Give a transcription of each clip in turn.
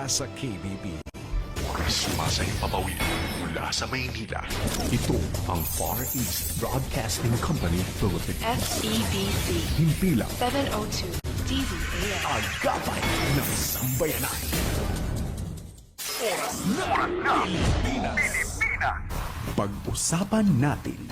mula sa KBP. Masayang papawi mula sa Maynila. Ito ang Far East Broadcasting Company Philippines. FEBC. Himpilang 702 DZAS. agapay ng sambayanan. Oras na Pilipinas. Pag-usapan natin.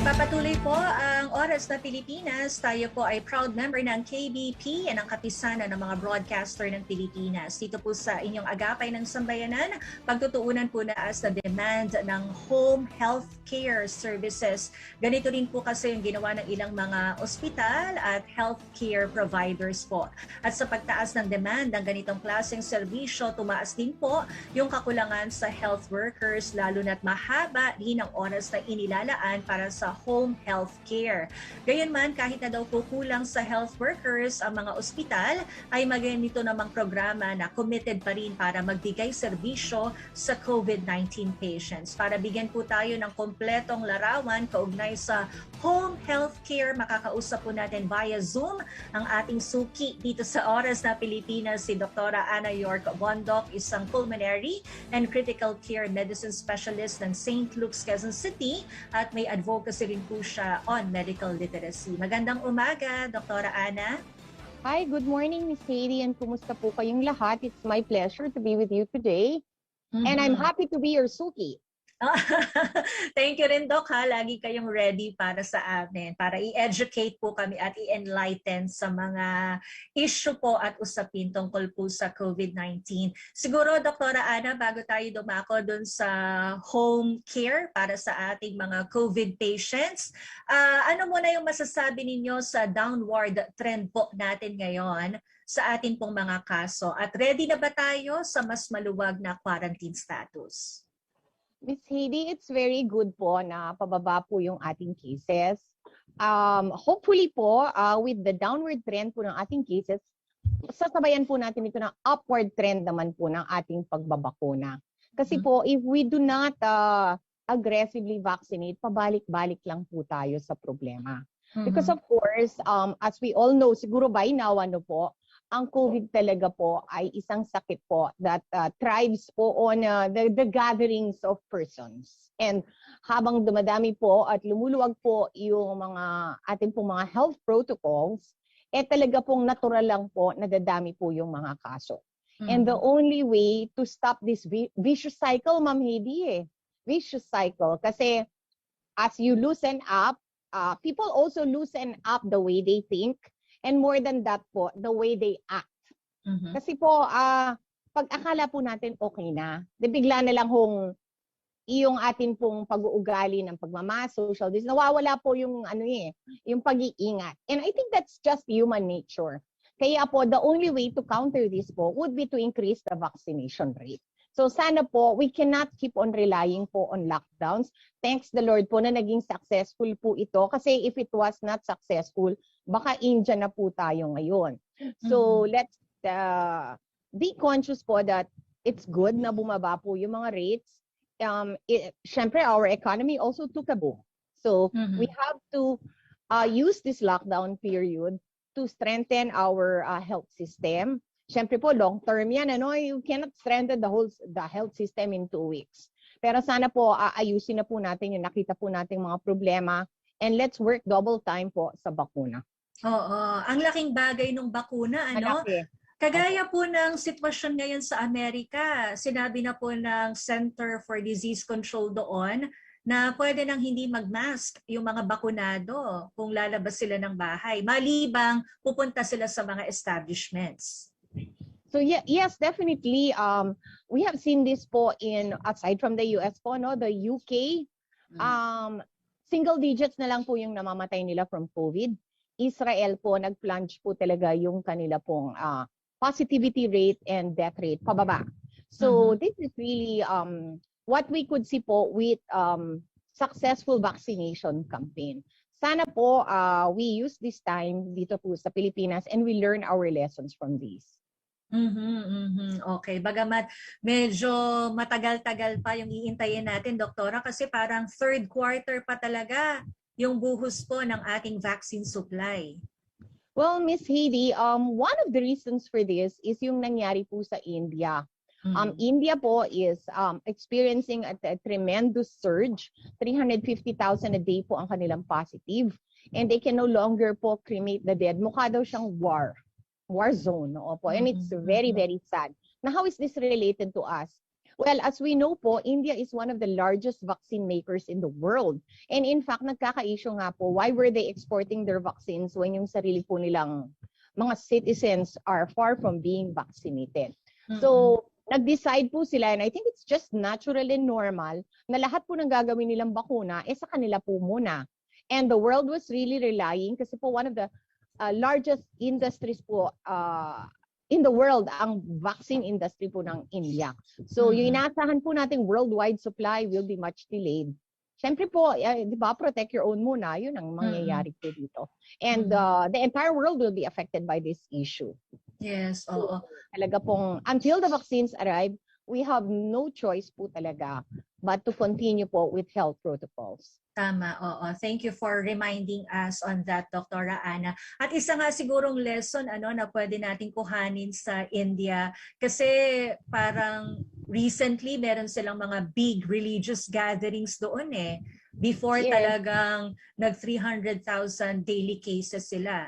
Nagpapatuloy po ang Oras na Pilipinas. Tayo po ay proud member ng KBP at ang kapisanan ng mga broadcaster ng Pilipinas. Dito po sa inyong agapay ng sambayanan, pagtutuunan po na sa demand ng home health care services. Ganito rin po kasi yung ginawa ng ilang mga ospital at health care providers po. At sa pagtaas ng demand ng ganitong klaseng serbisyo, tumaas din po yung kakulangan sa health workers, lalo na't mahaba din ang oras na inilalaan para sa home health care. Gayunman, kahit na daw po kulang sa health workers ang mga ospital, ay maganito namang programa na committed pa rin para magbigay serbisyo sa COVID-19 patients. Para bigyan po tayo ng kompletong larawan kaugnay sa home health care, makakausap po natin via Zoom ang ating suki dito sa Oras na Pilipinas, si Dr. Ana York Bondoc, isang pulmonary and critical care medicine specialist ng St. Luke's, Quezon City, at may advocacy rin po siya on medical literacy. Magandang umaga, Dr. Ana. Hi, good morning, Miss Haydee, and kumusta po kayong lahat? It's my pleasure to be with you today. And I'm happy to be your suki. Thank you rin, Doc, ha. Lagi kayong ready para sa amin, para i-educate po kami at i-enlighten sa mga issue po at usapin tungkol po sa COVID-19. Siguro, Dr. Ana, bago tayo dumako dun sa home care para sa ating mga COVID patients, ano muna yung masasabi ninyo sa downward trend po natin ngayon sa atin pong mga kaso? At ready na ba tayo sa mas maluwag na quarantine status? Miss Haydee, it's very good po na pababa po yung ating cases. Hopefully po, with the downward trend po ng ating cases, sasabayan po natin ito ng upward trend naman po ng ating pagbabakuna. Kasi po, if we do not aggressively vaccinate, pabalik-balik lang po tayo sa problema. Because of course, as we all know, siguro by now, ang COVID talaga po ay isang sakit po that thrives po on the gatherings of persons. And habang dumadami po at lumuluwag po yung mga ating pong mga health protocols, talaga pong natural lang po na dadami po yung mga kaso. And the only way to stop this vicious cycle, Ma'am Haydee, vicious cycle, kasi as you loosen up, people also loosen up the way they think. And more than that po, the way they act. Kasi po, pag akala po natin okay na, bigla na lang yung atin pong pag-uugali ng pagmamask, social distance, nawawala po yung yung pag-iingat. And I think that's just human nature. Kaya po, the only way to counter this po would be to increase the vaccination rate. So sana po, we cannot keep on relying po on lockdowns. Thanks the Lord po na naging successful po ito. Kasi if it was not successful, baka India na po tayo ngayon. So let's be conscious po that it's good na bumaba po yung mga rates. Syempre, our economy also took a boom. So we have to use this lockdown period to strengthen our health system. Siyempre po, long-term yan, you cannot strengthen the health system in 2 weeks. Pero sana po, ayusin na po natin yung nakita po nating mga problema and let's work double time po sa bakuna. Oo, ang laking bagay ng bakuna, Malaki. Kagaya po ng sitwasyon ngayon sa Amerika, sinabi na po ng Center for Disease Control doon na pwede nang hindi mag-mask yung mga bakunado kung lalabas sila ng bahay, malibang pupunta sila sa mga establishments. So yes, definitely. We have seen this po aside from the US po, the UK, single digits na lang po yung namamatay nila from COVID. Israel po, nag-plunge po talaga yung kanila pong positivity rate and death rate pababa. So this is really what we could see po with successful vaccination campaign. Sana po we use this time dito po sa Pilipinas and we learn our lessons from this. Okay. Bagamat medyo matagal-tagal pa yung iintayin natin, Doktora, kasi parang third quarter pa talaga yung buhos po ng ating vaccine supply. Well, Miss Haydee, one of the reasons for this is yung nangyari po sa India. India po is experiencing a tremendous surge. 350,000 a day po ang kanilang positive. And they can no longer po cremate the dead. Mukha daw siyang war zone. Opo. And it's very, very sad. Now, how is this related to us? Well, as we know po, India is one of the largest vaccine makers in the world. And in fact, nagkaka-issue nga po, why were they exporting their vaccines when yung sarili po nilang mga citizens are far from being vaccinated? So, nag-decide po sila, and I think it's just natural and normal, na lahat po ng gagawin nilang bakuna, sa kanila po muna. And the world was really relying, kasi po one of the largest industries po in the world, ang vaccine industry po ng India. So, yung inaasahan po nating worldwide supply will be much delayed. Siyempre po, di ba, protect your own muna. Yun ang mangyayari po dito. And the entire world will be affected by this issue. Yes, oo. So, talaga pong, until the vaccines arrive, we have no choice po talaga but to continue po with health protocols. Tama, oo. Thank you for reminding us on that, Dr. Ana. At isa nga sigurong lesson na pwede nating kuhanin sa India kasi parang recently meron silang mga big religious gatherings doon before talagang nag 300,000 daily cases sila.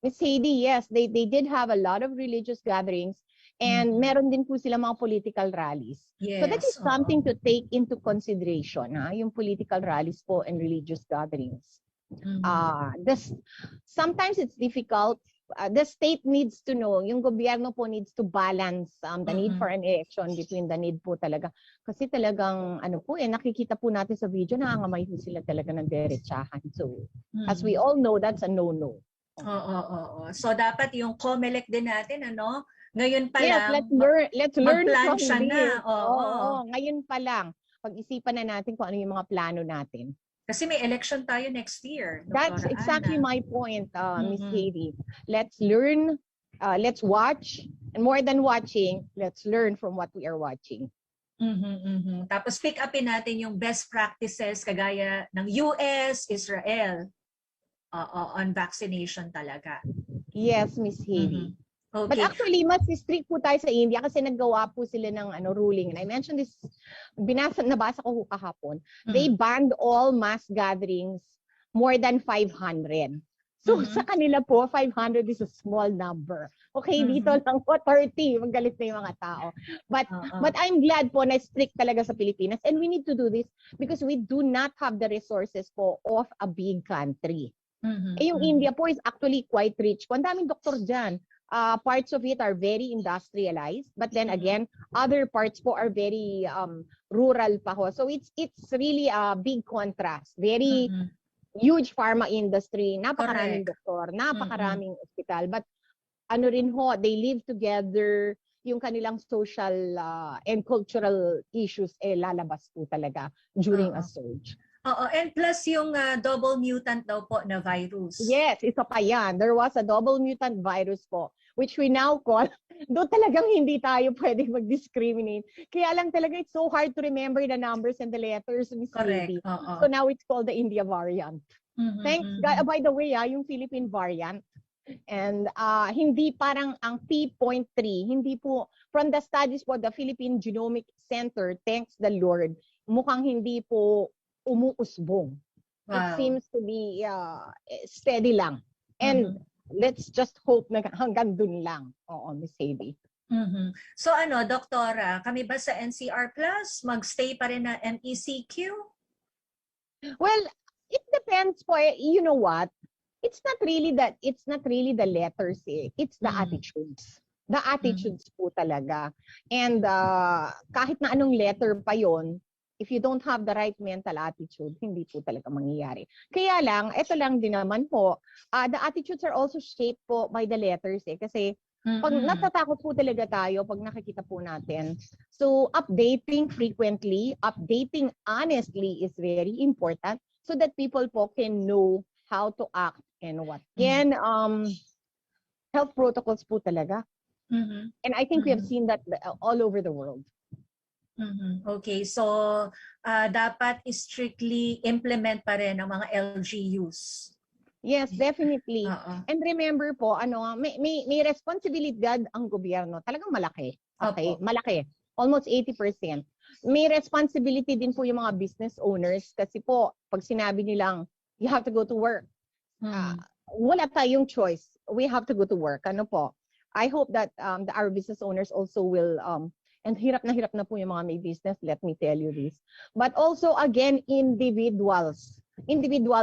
Miss Haydee, yes, they did have a lot of religious gatherings. And meron din po sila mga political rallies. Yes, so that is something to take into consideration, yung political rallies po and religious gatherings. Sometimes it's difficult. The state needs to know, yung gobyerno po needs to balance the need for an election between the need po talaga. Kasi talagang, nakikita po natin sa video, nangangamay po sila talaga ng derechahan. So, as we all know, that's a no-no. Oo. So, dapat yung COMELEC din natin, ngayon pa yes, lang, let's learn from siya this. na. Oo, ngayon pa lang. Pag-isipan na natin kung ano yung mga plano natin. Kasi may election tayo next year. That's exactly my point, Miss Haydee. Let's learn, let's watch, and more than watching, let's learn from what we are watching. Tapos pick upin natin yung best practices kagaya ng US, Israel on vaccination talaga. Yes, Miss Haydee. Okay. But actually, mas strict po tayo sa India kasi naggawa po sila ng ruling. And I mentioned this, nabasa ko kahapon. They banned all mass gatherings more than 500. So sa kanila po, 500 is a small number. Okay, dito lang po 30. Magalit na yung mga tao. But I'm glad po na strict talaga sa Pilipinas. And we need to do this because we do not have the resources po of a big country. Yung India po is actually quite rich. Ang daming doktor dyan. Parts of it are very industrialized, but then again, other parts po are very rural pa ho. So it's really a big contrast. Very huge pharma industry, napakaraming doktor, napakaraming ospital. But rin ho, they live together, yung kanilang social and cultural issues lalabas po talaga during a surge. And plus yung double mutant daw po na virus. Yes, isa pa yan. There was a double mutant virus po, which we now call, doon talagang hindi tayo pwedeng mag-discriminate. Kaya lang talaga, it's so hard to remember the numbers and the letters, Miss Haydee. So now it's called the India variant. Thanks, God. By the way, yung Philippine variant, and hindi parang ang P.3, hindi po, from the studies po, the Philippine Genomic Center, thanks the Lord, mukhang hindi po umuusbong. Wow. It seems to be steady lang. And let's just hope na hanggang dun lang. Oo, Miss Haydee. So Doktora, kami ba sa NCR Plus magstay pa rin na MECQ? Well, it depends po. You know what? It's not really the letters It's the attitudes. The attitudes po talaga. And kahit na anong letter pa yon, if you don't have the right mental attitude, hindi po talaga mangyayari. Kaya lang, ito lang din naman po, the attitudes are also shaped po by the letters Kasi pag natatakot po talaga tayo, pag nakikita po natin. So, updating frequently, updating honestly is very important so that people po can know how to act and what. Yan, health protocols po talaga. And I think we have seen that all over the world. Okay, so dapat strictly implement pa rin ang mga LGUs. Yes, definitely. Oo. And remember po, may responsibilidad ang gobyerno. Talagang malaki. Okay? Opo. Malaki. Almost 80%. May responsibility din po yung mga business owners kasi po, pag sinabi nilang, you have to go to work, wala tayong choice. We have to go to work. Ano po? I hope that our business owners also will, and hirap na po yung mga may business, let me tell you this. But also, again, individual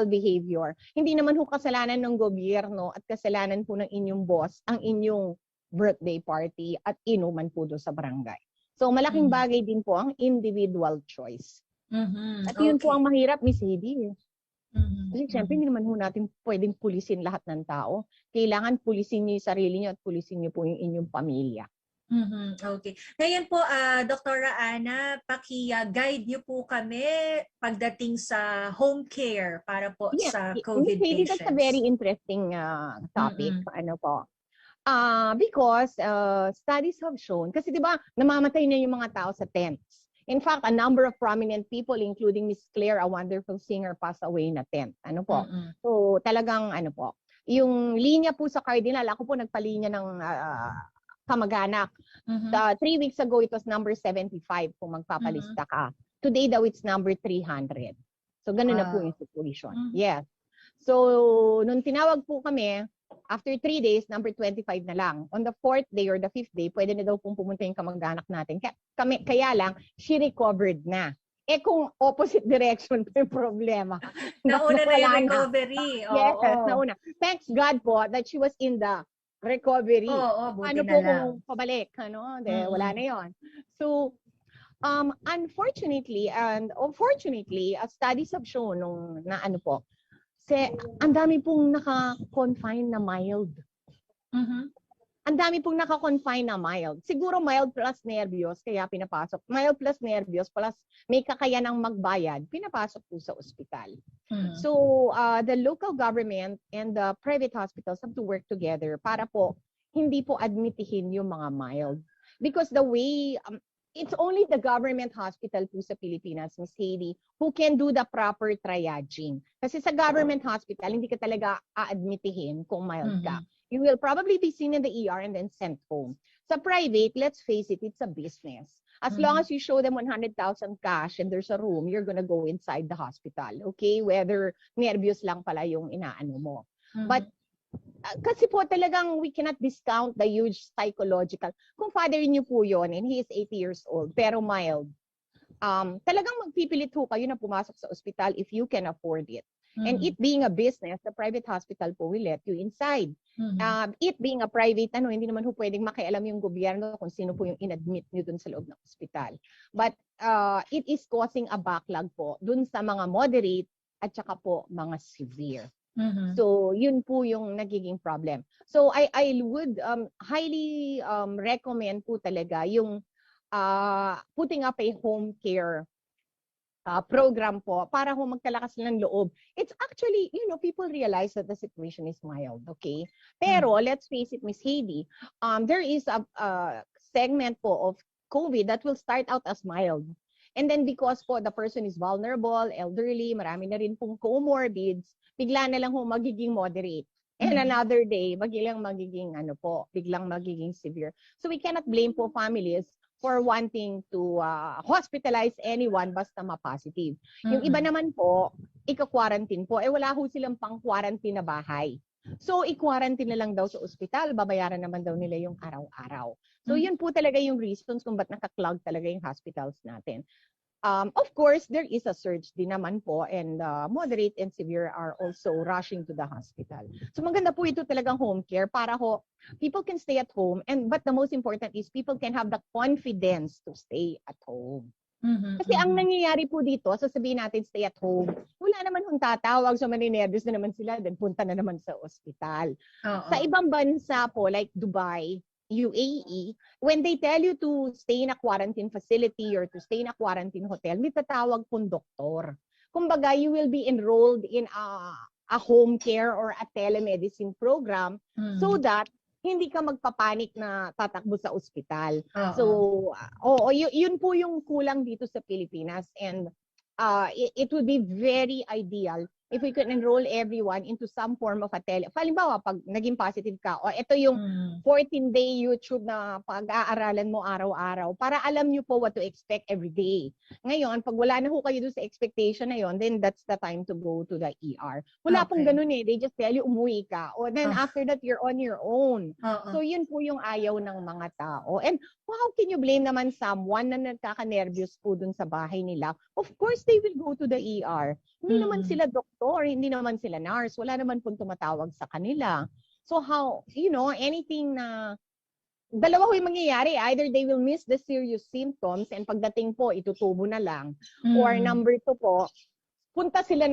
behavior. Hindi naman ho kasalanan ng gobyerno at kasalanan po ng inyong boss ang inyong birthday party at inuman po doon sa barangay. So malaking bagay din po ang individual choice. At yun po ang mahirap, Miss Haydee. Kasi siyempre hindi naman ho natin pwedeng pulisin lahat ng tao. Kailangan pulisin niyo yung sarili niyo at pulisin niyo po yung inyong pamilya. Okay. Ngayon po, Dr. Ana, paki-guide niyo po kami pagdating sa home care para po sa COVID patients. That's a very interesting topic. Ano po? Because studies have shown, kasi di ba namamatay na yung mga tao sa tents. In fact, a number of prominent people, including Miss Claire, a wonderful singer, passed away in a tent. Ano po? So talagang ano po, yung linya po sa Cardinal, ako po nagpalinya ng kamag-anak. 3 weeks ago, it was number 75 kung magpapalista ka. Today daw, it's number 300. So, ganun na po yung situation. Yes. So, nung tinawag po kami, after 3 days, number 25 na lang. On the 4th day or the 5th day, pwede na daw pong pumunta yung kamag-anak natin. Kaya lang, she recovered na. Eh kung opposite direction po yung problema. Nauna na yung recovery. Yes, nauna. Thanks God po that she was in the recovery. Buti ano na po lang. kung pabalik, ano? Wala na 'yon. So, unfortunately and unfortunately, studies have shown na ano po, ang dami pong naka-confine na mild. Ang dami pong naka-confine na mild. Siguro mild plus nervyos, kaya pinapasok. Mild plus nervyos plus may kakayanang magbayad, pinapasok po sa ospital. So, the local government and the private hospitals have to work together para po hindi po admitihin yung mga mild. Because the way, it's only the government hospital po sa Pilipinas, Ms. Haydee, who can do the proper triaging. Kasi sa government hospital, hindi ka talaga a-admitihin kung mild ka. You will probably be seen in the ER and then sent home. Sa private, let's face it, it's a business. As long as you show them 100,000 cash and there's a room, you're gonna go inside the hospital. Okay? Whether nervyos lang pala yung inaano mo. But kasi po talagang we cannot discount the huge psychological. Kung father niyo po yun and he is 80 years old pero mild, talagang magpipilit ho kayo na pumasok sa ospital if you can afford it. And it being a business, the private hospital po will let you inside. It being a private, hindi naman po pwedeng makialam yung gobyerno kung sino po yung inadmit nyo dun sa loob ng ospital. But it is causing a backlog po dun sa mga moderate at saka po mga severe. So, yun po yung nagiging problem. So, I would highly recommend po talaga yung putting up a home care program po para ho magkalakas ng loob. It's actually, people realize that the situation is mild, okay? Pero, let's face it, Miss Haydee, there is a segment po of COVID that will start out as mild. And then because po the person is vulnerable, elderly, marami na rin pong comorbids, bigla na lang ho magiging moderate. And another day, biglang magiging severe. So we cannot blame po families for wanting to hospitalize anyone basta ma-positive. Yung iba naman po, ika-quarantine po, wala ho silang pang-quarantine na bahay. So, i-quarantine na lang daw sa ospital, babayaran naman daw nila yung araw-araw. So, yun po talaga yung reasons kung ba't naka-clog talaga yung hospitals natin. Of course, there is a surge din naman po and moderate and severe are also rushing to the hospital. So maganda po ito talagang home care para ho people can stay at home but the most important is people can have the confidence to stay at home. Kasi ang nangyayari po dito, sasabihin natin stay at home, wala naman hong tatawag, so maninervyos na naman sila, then punta na naman sa ospital. Sa ibang bansa po, like Dubai, UAE, when they tell you to stay in a quarantine facility or to stay in a quarantine hotel, may tatawag pong doktor. Kumbaga, you will be enrolled in a home care or a telemedicine program so that hindi ka magpapanik na tatakbo sa ospital. So, yun po yung kulang dito sa Pilipinas and it would be very ideal if we could enroll everyone into some form of a halimbawa, pag naging positive ka, o ito yung 14-day YouTube na pag-aaralan mo araw-araw para alam nyo po what to expect every day. Ngayon, pag wala na ho kayo doon sa expectation na yon, then that's the time to go to the ER. Wala pong ganun eh. They just tell you, umuwi ka. O then after that, you're on your own. So yun po yung ayaw ng mga tao. And how can you blame naman someone na nagkaka-nervous po doon sa bahay nila? Of course, they will go to the ER. Hindi naman sila doktor, hindi naman sila nurse, wala naman pong tumatawag sa kanila. So how, anything na, dalawa ko yung mangyayari. Either they will miss the serious symptoms and pagdating po, itutubo na lang. Or number 2 po, punta sila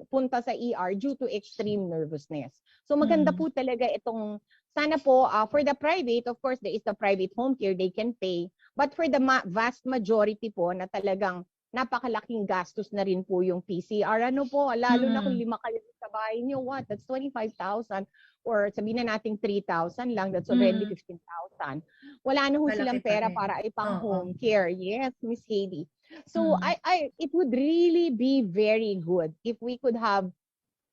punta sa ER due to extreme nervousness. So maganda po talaga itong, sana po, for the private, of course, there is the private home care, they can pay. But for the vast majority po na talagang napakalaking gastos na rin po yung PCR. Ano po, lalo na kung 5 kayo sa bahay nyo, what? That's 25,000. Or sabihin na natin 3,000 lang, that's already 15,000. Wala na ho silang pera para ipang home care. Yes, Miss Haydee. So it would really be very good if we could have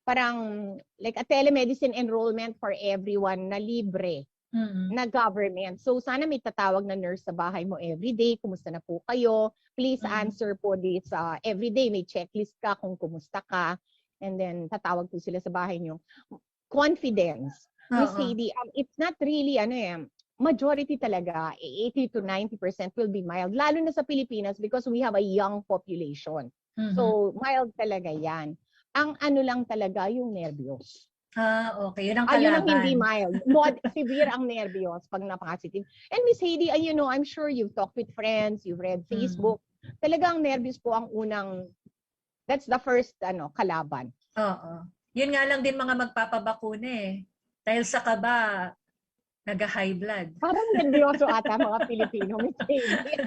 parang like a telemedicine enrollment for everyone na libre. Na government. So sana may tatawag na nurse sa bahay mo everyday. Kumusta na po kayo? Please answer po this everyday. May checklist ka kung kumusta ka. And then tatawag po sila sa bahay nyo. Confidence. Miss Haydee, it's not really majority talaga, 80 to 90% will be mild. Lalo na sa Pilipinas because we have a young population. So mild talaga yan. Ang lang talaga yung nervyos. Okay. Yun ang kalaban. Ayun ang hindi mild. Severe ang nervyos pag na-positive. And Miss Haydee, I'm sure you've talked with friends, you've read Facebook. Talagang nervyos po ang unang, that's the first kalaban. Oo. Yun nga lang din mga magpapabakuna eh. Dahil sa kaba, nag-high blood. Parang nervyoso ata mga Pilipino, Miss Haydee.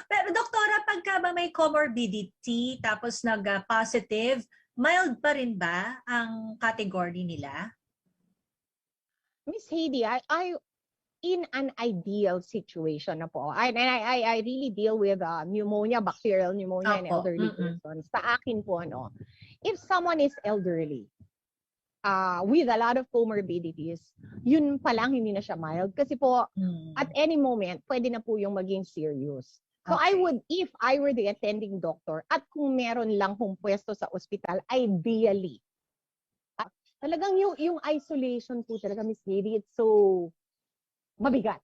Pero doktora, pagka ba may comorbidity tapos nag-positive, mild pa rin ba ang category nila? Miss Haydee, I in an ideal situation na po. I really deal with pneumonia, bacterial pneumonia in elderly persons. Sa akin po, if someone is elderly, with a lot of comorbidities, yun pa lang hindi na siya mild. Kasi po, at any moment, pwede na po yung maging serious. So I would, if I were the attending doctor, at kung meron lang kung pwesto sa ospital, ideally, talagang yung isolation po talaga, Miss Haydee, it's so mabigat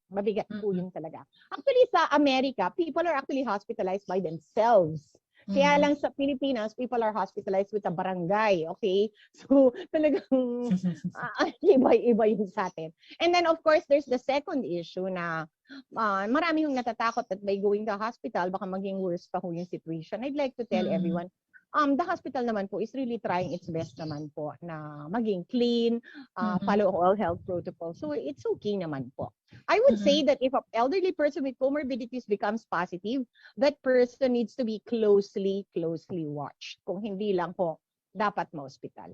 po yun talaga. Actually, sa America, people are actually hospitalized by themselves. Kaya lang sa Pilipinas, people are hospitalized with a barangay, okay? So, talagang iba-iba yun sa atin. And then, of course, there's the second issue na marami yung natatakot that by going to hospital, baka maging worse pa yung situation. I'd like to tell everyone, the hospital naman po is really trying its best naman po na maging clean, follow all health protocols. So, it's okay naman po. I would say that if an elderly person with comorbidities becomes positive, that person needs to be closely watched. Kung hindi lang po, dapat ma-hospital.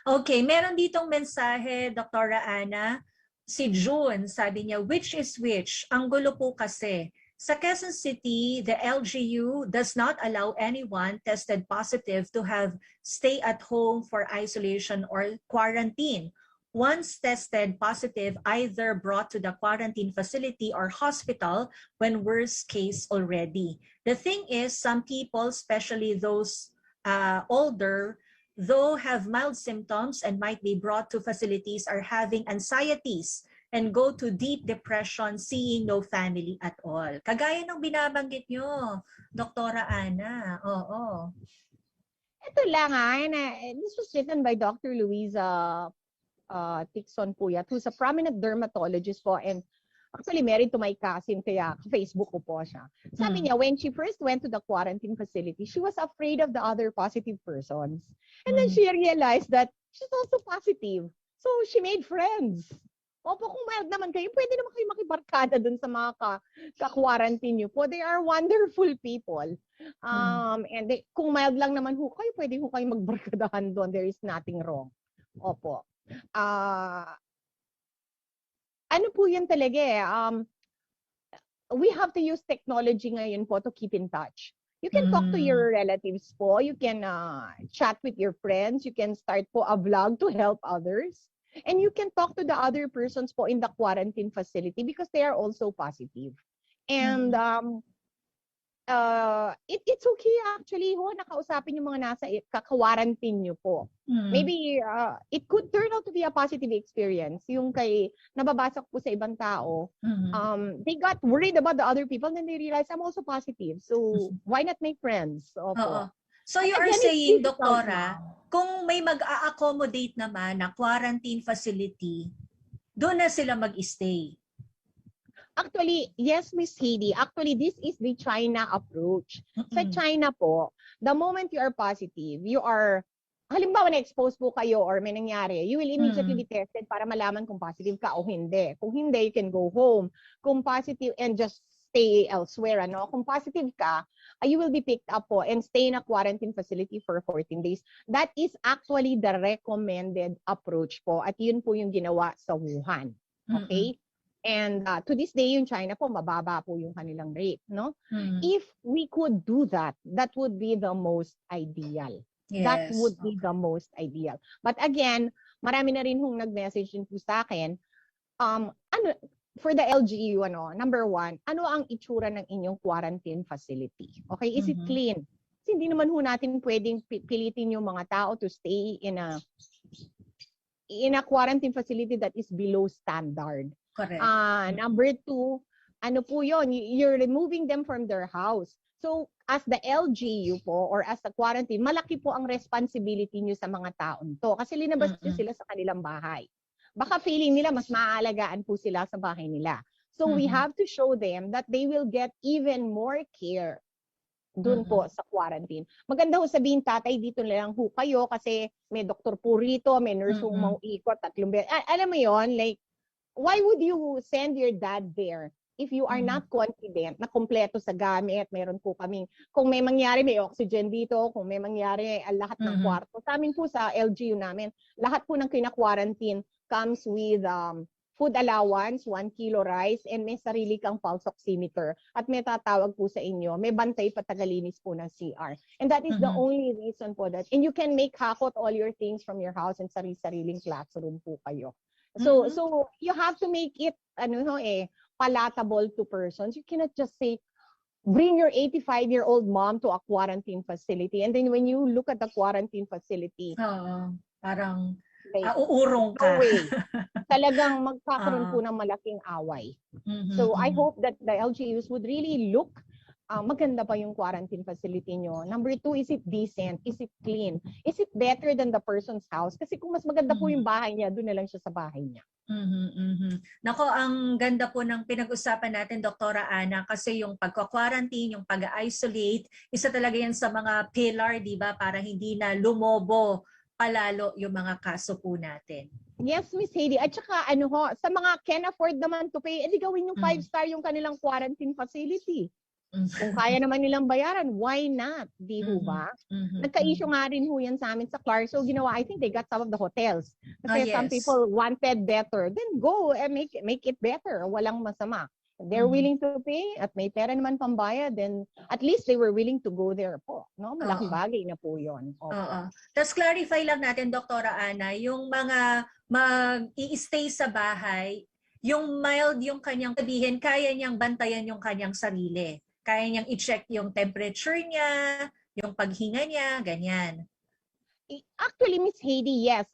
Okay, meron ditong mensahe, Dr. Ana. Si June, sabi niya, which is which? Ang gulo po kasi. Sa Quezon City, the LGU does not allow anyone tested positive to have stay at home for isolation or quarantine. Once tested positive, either brought to the quarantine facility or hospital when worst case already. The thing is, some people, especially those older, though have mild symptoms and might be brought to facilities, are having anxieties and go to deep depression, seeing no family at all. Kagaya ng binabanggit nyo, Doktora Ana. Oo. Ito lang this was written by Dr. Louisa Tixon Puyat, who's a prominent dermatologist po, and actually married to my cousin, kaya Facebook ko po siya. Sabi niya, when she first went to the quarantine facility, she was afraid of the other positive persons. And then she realized that she's also positive. So she made friends. Opo, kung mild naman kayo, pwede naman kayo makibarkada dun sa mga ka-quarantine nyo po. They are wonderful people. And kung mild lang naman ho kayo, pwede ho kayo magbarkadahan doon. There is nothing wrong. Opo. Ano po yan talaga we have to use technology ngayon po to keep in touch. You can talk to your relatives po. You can chat with your friends. You can start po a vlog to help others. And you can talk to the other persons po in the quarantine facility because they are also positive. And it's okay actually nakausapin yung mga nasa kaka-quarantine nyo po. Maybe it could turn out to be a positive experience. Yung kay nababasa ko po sa ibang tao, they got worried about the other people and then they realized I'm also positive. So why not make friends? Opo. So you are saying, Doktora, kung may mag-a-accommodate naman na quarantine facility, doon na sila mag-stay. Actually, yes, Miss Haydee. Actually, this is the China approach. Sa China po, the moment you are positive, you are, halimbawa na-expose po kayo or may nangyari, you will immediately be tested para malaman kung positive ka o hindi. Kung hindi, you can go home. Kung positive, and just stay elsewhere. Kung positive ka, you will be picked up po and stay in a quarantine facility for 14 days. That is actually the recommended approach po. At yun po yung ginawa sa Wuhan. Okay? And to this day, yung China po, mababa po yung kanilang rate, no? If we could do that, that would be the most ideal. Yes. That would be the most ideal. But again, marami na rin hong nag-message din po sa akin, for the LGU, number one, ano ang itsura ng inyong quarantine facility? Okay, is it clean? Kasi hindi naman ho natin pwedeng pilitin yung mga tao to stay in a quarantine facility that is below standard. Correct. Number two, ano po yun? You're removing them from their house. So, as the LGU po, or as the quarantine, malaki po ang responsibility nyo sa mga taon to. Kasi linabas nyo sila sa kanilang bahay. Baka feeling nila mas maaalagaan po sila sa bahay nila. So, we have to show them that they will get even more care dun po sa quarantine. Maganda ho sabihin, tatay, dito na lang ho kayo kasi may doktor po rito, may nurse po mauikot, 3 beses. Alam mo yon, like, why would you send your dad there if you are not confident na kompleto sa gamit? Meron po kaming, kung may mangyari, may oxygen dito, kung may mangyari, lahat ng kwarto. Sa amin po sa LGU namin, lahat po ng kina-quarantine comes with food allowance, 1 kilo rice, and may sarili kang pulse oximeter. At may tatawag po sa inyo, may bantay patagalinis po ng CR. And that is the only reason po that. And you can make hakot all your things from your house and sariling classroom po kayo. So you have to make it palatable to persons. You cannot just say bring your 85-year-old mom to a quarantine facility and then when you look at the quarantine facility, parang uurong ka. No way. Talagang magkakaroon po ng malaking away. So I hope that the LGUs would really look maganda pa yung quarantine facility nyo. Number two, is it decent? Is it clean? Is it better than the person's house? Kasi kung mas maganda po yung bahay niya, doon na lang siya sa bahay niya. Nako, ang ganda po ng pinag-usapan natin, Doktora Ana, kasi yung pagka-quarantine, yung pag-isolate, isa talaga yan sa mga pillar, di ba, para hindi na lumobo palalo yung mga kaso po natin. Yes, Miss Haydee. At saka, sa mga can afford naman to pay, edi gawin yung 5-star yung kanilang quarantine facility. Kung kaya naman nilang bayaran, why not? Di ho ba? Nagka-issue nga rin ho yan sa amin sa Clark. So ginawa, I think they got some of the hotels. Kasi some people wanted better. Then go and make it better. Walang masama. They're willing to pay at may pera naman pambayad, then at least they were willing to go there po. No? Malaking bagay na po yun. Tapos clarify lang natin, Doktora Ana, yung mga mag-i-stay sa bahay, yung mild yung kanyang sabihin, kaya niyang bantayan yung kanyang sarili. Kaya niyang i-check yung temperature niya, yung paghinga niya, ganyan. Actually, Miss Haydee, yes.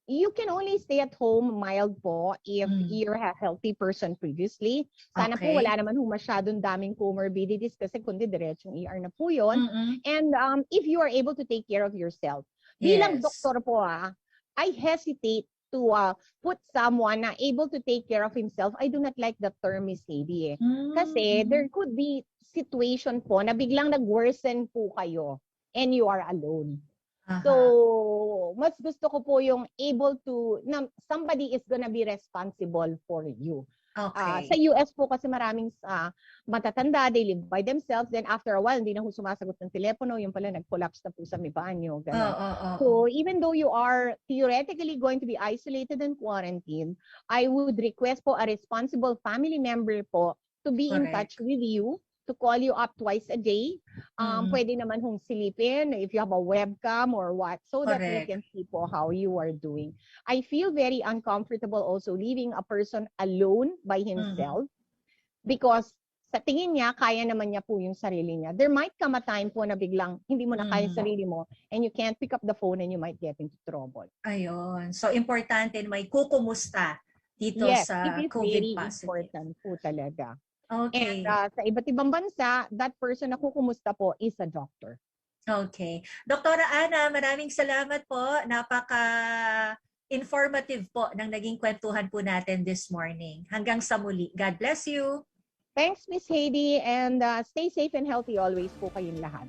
You can only stay at home mild po if you're a healthy person previously. Sana po wala naman masyadong daming comorbidities kasi kundi diretsong ER na po yun. And if you are able to take care of yourself. Bilang doktor po, I hesitate to put someone na able to take care of himself. I do not like the term, Miss Haydee. Kasi there could be situation po na biglang nag-worsen po kayo and you are alone. So, mas gusto ko po yung able to, somebody is gonna be responsible for you. Sa US po kasi maraming matatanda, they live by themselves, then after a while, hindi na sumasagot ng telepono, yung pala nag-collapse na po sa may banyo. So, even though you are theoretically going to be isolated and quarantined, I would request po a responsible family member po to be in touch with you, to call you up twice a day. Pwede naman hong silipin if you have a webcam or what, so that we Correct. can see po how you are doing. I feel very uncomfortable also leaving a person alone by himself because sa tingin niya, kaya naman niya po yung sarili niya. There might come a time po na biglang hindi mo na kaya yung sarili mo and you can't pick up the phone and you might get into trouble. Ayun. So, importante may kukumusta dito Yes, sa it is COVID very positive. important po talaga. Okay. And sa iba't ibang bansa, that person na kukumusta po is a doctor. Okay. Doktora Ana, maraming salamat po. Napaka-informative po ng naging kwentuhan po natin this morning. Hanggang sa muli. God bless you. Thanks, Miss Haydee, and stay safe and healthy always po kayong lahat.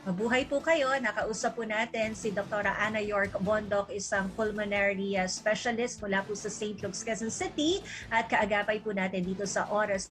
Mabuhay po kayo. Nakausap po natin si Dr. Ana York Bondoc, isang pulmonary specialist mula po sa St. Luke's, Quezon City, at kaagapay po natin dito sa Oras